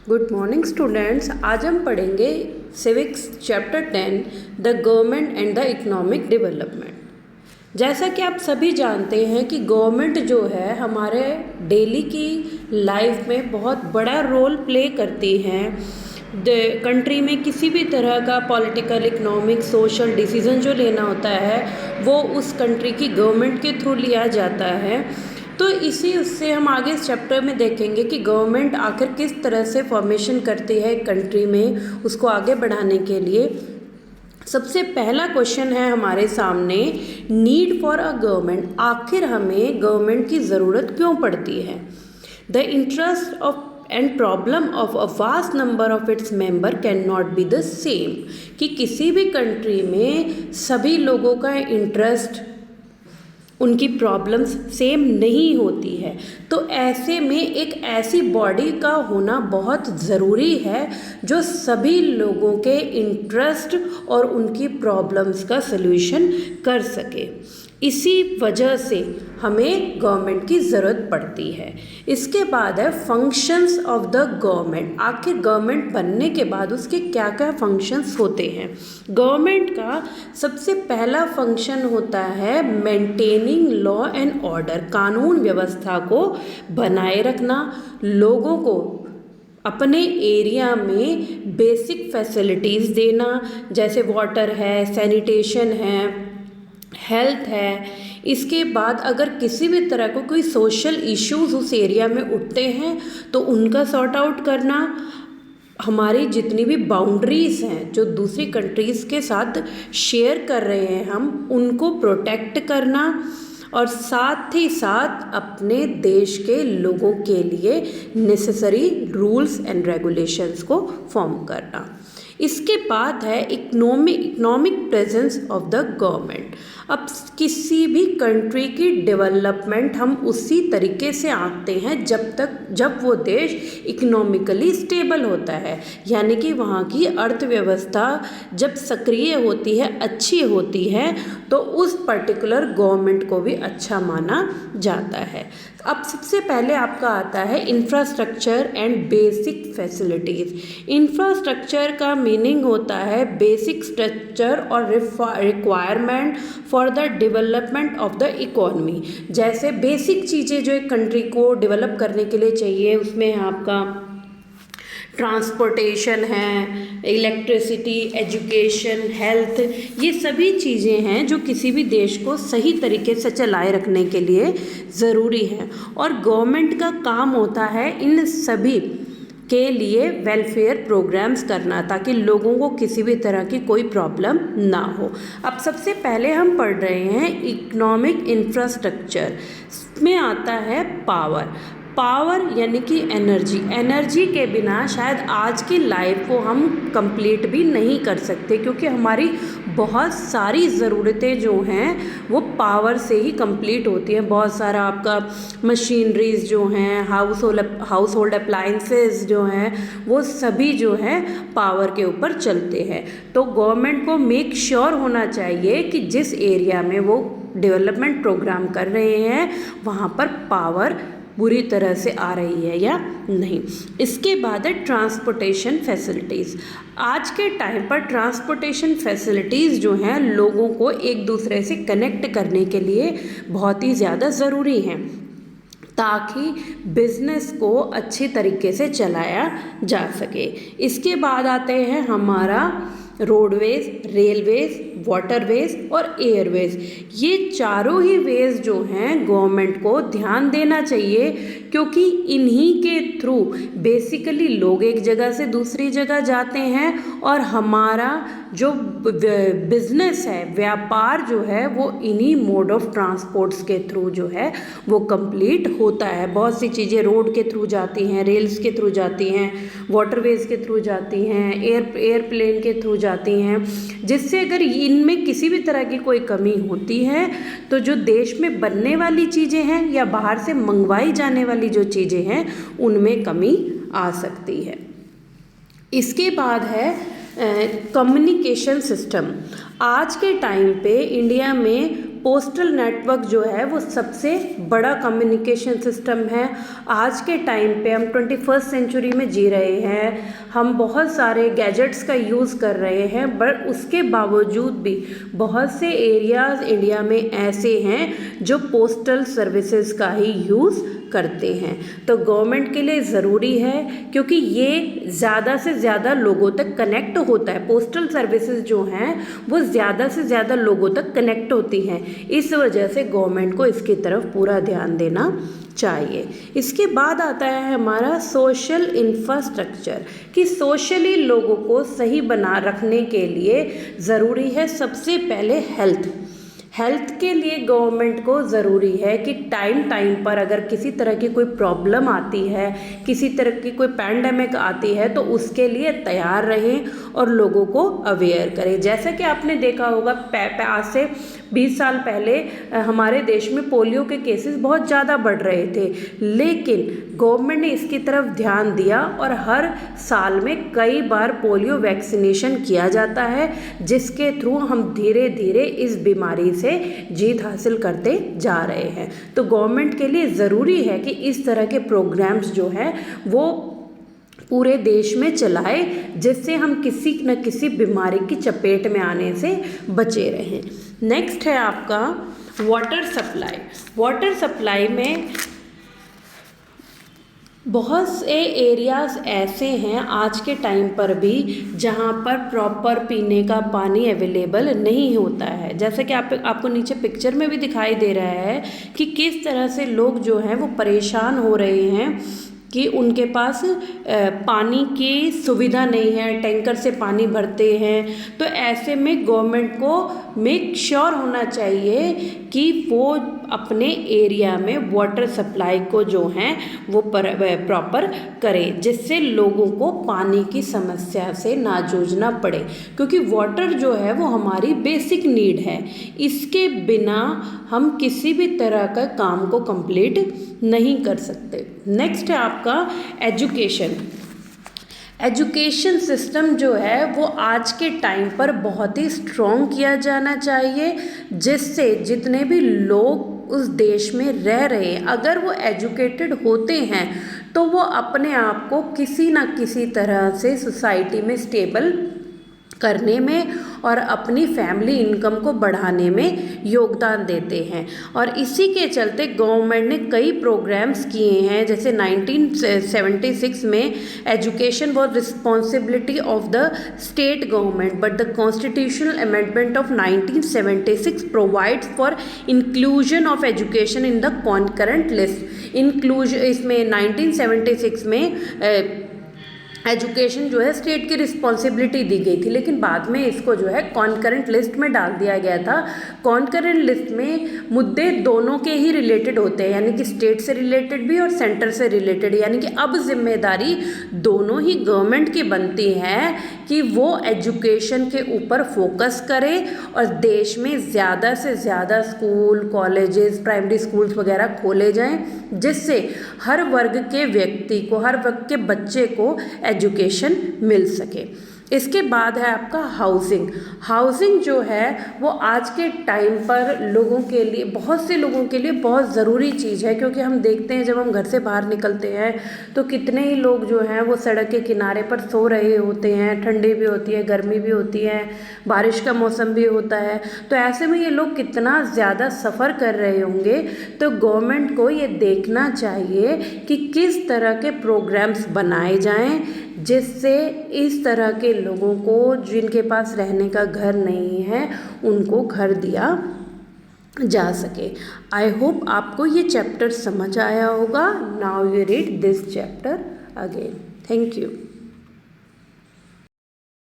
Good morning students. आज हम पढ़ेंगे civics chapter 10 the government and the economic development. जैसा कि आप सभी जानते हैं कि गवर्नमेंट जो है हमारे डेली की लाइफ में बहुत बड़ा रोल प्ले करती है। कंट्री में किसी भी तरह का पॉलिटिकल, इकोनॉमिक, सोशल डिसीजन जो लेना होता है वो उस कंट्री की गवर्नमेंट के थ्रू लिया जाता है। तो इसी उससे हम आगे इस चैप्टर में देखेंगे कि गवर्नमेंट आखिर किस तरह से फॉर्मेशन करती है कंट्री में, उसको आगे बढ़ाने के लिए। सबसे पहला क्वेश्चन है हमारे सामने, नीड फॉर अ गवर्नमेंट। आखिर हमें गवर्नमेंट की ज़रूरत क्यों पड़ती है? The interest of and problem of a vast number of its member can not be the same. कि किसी भी कंट्री में सभी लोगों का इंटरेस्ट, उनकी प्रॉब्लम्स सेम नहीं होती है। तो ऐसे में एक ऐसी बॉडी का होना बहुत ज़रूरी है जो सभी लोगों के इंटरेस्ट और उनकी प्रॉब्लम्स का सल्यूशन कर सके। इसी वजह से हमें गवर्नमेंट की ज़रूरत पड़ती है। इसके बाद है फंक्शंस ऑफ द गवर्नमेंट। आखिर गवर्नमेंट बनने के बाद उसके क्या क्या फंक्शंस होते हैं? गवर्नमेंट का सबसे पहला फंक्शन होता है मेंटेनिंग लॉ एंड ऑर्डर। कानून व्यवस्था को बनाए रखना, लोगों को अपने एरिया में बेसिक फैसिलिटीज़ देना, जैसे वाटर है, सैनिटेशन है, हेल्थ है। इसके बाद अगर किसी भी तरह को कोई सोशल इश्यूज उस एरिया में उठते हैं तो उनका सॉर्ट आउट करना, हमारी जितनी भी बाउंड्रीज़ हैं जो दूसरी कंट्रीज़ के साथ शेयर कर रहे हैं हम, उनको प्रोटेक्ट करना, और साथ ही साथ अपने देश के लोगों के लिए नेसेसरी रूल्स एंड रेगुलेशंस को फॉर्म करना। इसके बाद है economic presence of the government. अब किसी भी कंट्री की डेवलपमेंट हम उसी तरीके से आंकते हैं जब वो देश इकोनॉमिकली स्टेबल होता है, यानी कि वहाँ की अर्थव्यवस्था जब सक्रिय होती है, अच्छी होती है, तो उस पर्टिकुलर गवर्नमेंट को भी अच्छा माना जाता है। अब सबसे पहले आपका आता है infrastructure and basic facilities. Infrastructure का मीनिंग होता है बेसिक स्ट्रक्चर और requirement for the development of the economy. जैसे बेसिक चीज़ें जो एक कंट्री को डेवलप करने के लिए चाहिए, उसमें आपका ट्रांसपोर्टेशन है, इलेक्ट्रिसिटी, एजुकेशन, हेल्थ, ये सभी चीज़ें हैं जो किसी भी देश को सही तरीके से चलाए रखने के लिए ज़रूरी है। और गवर्नमेंट का काम होता है इन सभी के लिए वेलफेयर प्रोग्राम्स करना, ताकि लोगों को किसी भी तरह की कोई प्रॉब्लम ना हो। अब सबसे पहले हम पढ़ रहे हैं इकोनॉमिक इंफ्रास्ट्रक्चर। इसमें आता है पावर यानी कि एनर्जी के बिना शायद आज की लाइफ को हम कंप्लीट भी नहीं कर सकते, क्योंकि हमारी बहुत सारी ज़रूरतें जो हैं वो पावर से ही कंप्लीट होती हैं। बहुत सारा आपका मशीनरीज जो हैं, हाउस होल्ड अप्लाइंसेस जो हैं, वो सभी जो हैं पावर के ऊपर चलते हैं। तो गवर्नमेंट को मेक श्योर होना चाहिए कि जिस एरिया में वो डेवलपमेंट प्रोग्राम कर रहे हैं वहाँ पर पावर बुरी तरह से आ रही है या नहीं। इसके बाद है ट्रांसपोर्टेशन फैसिलिटीज़। आज के टाइम पर ट्रांसपोर्टेशन फैसिलिटीज़ जो हैं लोगों को एक दूसरे से कनेक्ट करने के लिए बहुत ही ज़्यादा ज़रूरी हैं, ताकि बिज़नेस को अच्छी तरीके से चलाया जा सके। इसके बाद आते हैं हमारा रोडवेज़, रेलवेज़, वाटरवेज़ और एयरवेज़। ये चारों ही वेज़ जो हैं गवर्नमेंट को ध्यान देना चाहिए, क्योंकि इन्हीं के थ्रू बेसिकली लोग एक जगह से दूसरी जगह जाते हैं, और हमारा जो बिज़नेस है, व्यापार जो है, वो इन्हीं मोड ऑफ ट्रांसपोर्ट्स के थ्रू जो है वो कंप्लीट होता है। बहुत सी चीज़ें रोड के थ्रू जाती हैं, रेल्स के थ्रू जाती हैं, वाटरवेज़ के थ्रू जाती हैं, एयरप्लेन के थ्रू जाती हैं, जिससे अगर इनमें किसी भी तरह की कोई कमी होती है तो जो देश में बनने वाली चीज़ें हैं या बाहर से मंगवाई जाने वाली जो चीज़ें हैं उनमें कमी आ सकती है। इसके बाद है कम्युनिकेशन सिस्टम। आज के टाइम पे इंडिया में पोस्टल नेटवर्क जो है वो सबसे बड़ा कम्युनिकेशन सिस्टम है। आज के टाइम पे हम 21st सेंचुरी में जी रहे हैं, हम बहुत सारे गैजेट्स का यूज़ कर रहे हैं, बट उसके बावजूद भी बहुत से एरियाज़ इंडिया में ऐसे हैं जो पोस्टल सर्विसेज का ही यूज़ करते हैं। तो गवर्नमेंट के लिए ज़रूरी है, क्योंकि ये ज़्यादा से ज़्यादा लोगों तक कनेक्ट होता है। पोस्टल सर्विसेज जो हैं वो ज़्यादा से ज़्यादा लोगों तक कनेक्ट होती हैं। इस वजह से गवर्नमेंट को इसकी तरफ पूरा ध्यान देना चाहिए। इसके बाद आता है हमारा सोशल इंफ्रास्ट्रक्चर, कि सोशली लोगों को सही बना रखने के लिए ज़रूरी है सबसे पहले हेल्थ के लिए गवर्नमेंट को ज़रूरी है कि टाइम पर अगर किसी तरह की कोई प्रॉब्लम आती है, किसी तरह की कोई पैंडेमिक आती है, तो उसके लिए तैयार रहें और लोगों को अवेयर करें। जैसा कि आपने देखा होगा आज से 20 साल पहले हमारे देश में पोलियो के केसेस बहुत ज़्यादा बढ़ रहे थे, लेकिन गवर्नमेंट ने इसकी तरफ ध्यान दिया और हर साल में कई बार पोलियो वैक्सीनेशन किया जाता है, जिसके थ्रू हम धीरे धीरे इस बीमारी से जीत हासिल करते जा रहे हैं। तो गवर्नमेंट के लिए ज़रूरी है कि इस तरह के प्रोग्राम्स जो हैं वो पूरे देश में चलाए, जिससे हम किसी न किसी बीमारी की चपेट में आने से बचे रहें। नेक्स्ट है आपका वाटर सप्लाई। वाटर सप्लाई में बहुत से एरियाज़ ऐसे हैं आज के टाइम पर भी जहाँ पर प्रॉपर पीने का पानी अवेलेबल नहीं होता है। जैसे कि आपको नीचे पिक्चर में भी दिखाई दे रहा है कि किस तरह से लोग जो हैं वो परेशान हो रहे हैं कि उनके पास पानी की सुविधा नहीं है, टैंकर से पानी भरते हैं। तो ऐसे में गवर्नमेंट को मेक श्योर होना चाहिए कि वो अपने एरिया में वाटर सप्लाई को जो हैं वो प्रॉपर करें, जिससे लोगों को पानी की समस्या से ना जूझना पड़े, क्योंकि वाटर जो है वो हमारी बेसिक नीड है। इसके बिना हम किसी भी तरह का काम को कंप्लीट नहीं कर सकते। नेक्स्ट है आपका एजुकेशन सिस्टम जो है वो आज के टाइम पर बहुत ही स्ट्रॉन्ग किया जाना चाहिए, जिससे जितने भी लोग उस देश में रह रहे हैं, अगर वो एजुकेटेड होते हैं तो वो अपने आप को किसी न किसी तरह से सोसाइटी में स्टेबल करने में और अपनी फैमिली इनकम को बढ़ाने में योगदान देते हैं। और इसी के चलते गवर्नमेंट ने कई प्रोग्राम्स किए हैं, जैसे 1976 में education was responsibility of the state government, but the constitutional amendment of 1976 provides for inclusion of education in the concurrent list. इसमें 1976 में एजुकेशन जो है स्टेट की रिस्पॉन्सिबिलिटी दी गई थी, लेकिन बाद में इसको जो है कॉन्करेंट लिस्ट में डाल दिया गया था। कॉन्करेंट लिस्ट में मुद्दे दोनों के ही रिलेटेड होते हैं, यानी कि स्टेट से रिलेटेड भी और सेंटर से रिलेटेड, यानी कि अब जिम्मेदारी दोनों ही गवर्नमेंट की बनती है कि वो एजुकेशन के ऊपर फोकस करे और देश में ज़्यादा से ज़्यादा स्कूल, कॉलेजेस, प्राइमरी स्कूल्स वगैरह खोले जाएं, जिससे हर वर्ग के व्यक्ति को, हर वर्ग के बच्चे को एजुकेशन मिल सके। इसके बाद है आपका हाउसिंग जो है वो आज के टाइम पर लोगों के लिए, बहुत से लोगों के लिए बहुत ज़रूरी चीज़ है, क्योंकि हम देखते हैं जब हम घर से बाहर निकलते हैं तो कितने ही लोग जो हैं वो सड़क के किनारे पर सो रहे होते हैं। ठंडी भी होती है, गर्मी भी होती है, बारिश का मौसम भी होता है, तो ऐसे में ये लोग कितना ज़्यादा सफ़र कर रहे होंगे। तो गवर्नमेंट को ये देखना चाहिए कि किस तरह के प्रोग्राम्स बनाए जाएं, जिससे इस तरह के लोगों को जिनके पास रहने का घर नहीं है उनको घर दिया जा सके। आई होप आपको ये चैप्टर समझ आया होगा। Now you read this chapter again. Thank you.